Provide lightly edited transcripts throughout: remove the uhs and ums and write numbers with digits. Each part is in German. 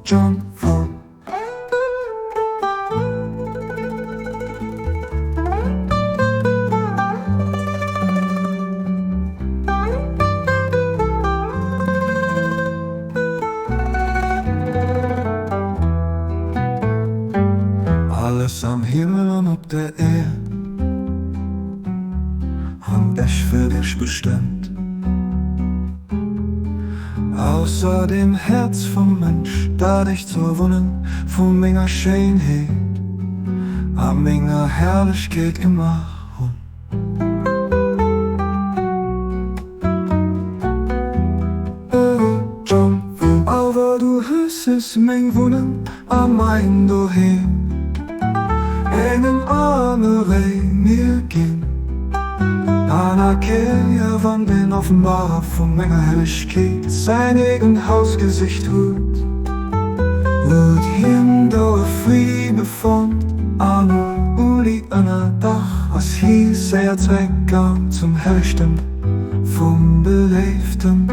John Ford. Alles am Himmel und auf der Erde haben ich für dich bestimmt. Außer dem Herz vom Mensch, da dich zu wohnen, von meiner Schönheit, an meiner Herrlichkeit immer rund. John, aber du hörst es mein Wohnen, an mein Daheim. Einen Arme weh mir gehen. Anna Kirja wann den Offenbarer von meiner Herrlichkeit sein eigen Hausgesicht hut. Wird ihm da Friede von an Uli einer Dach, was hieß er Zweckgang zum Herrichten vom Belebten.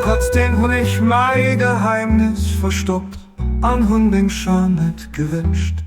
Trotzdem hab ich mein Geheimnis verstoppt, an Hunding schon nicht gewünscht.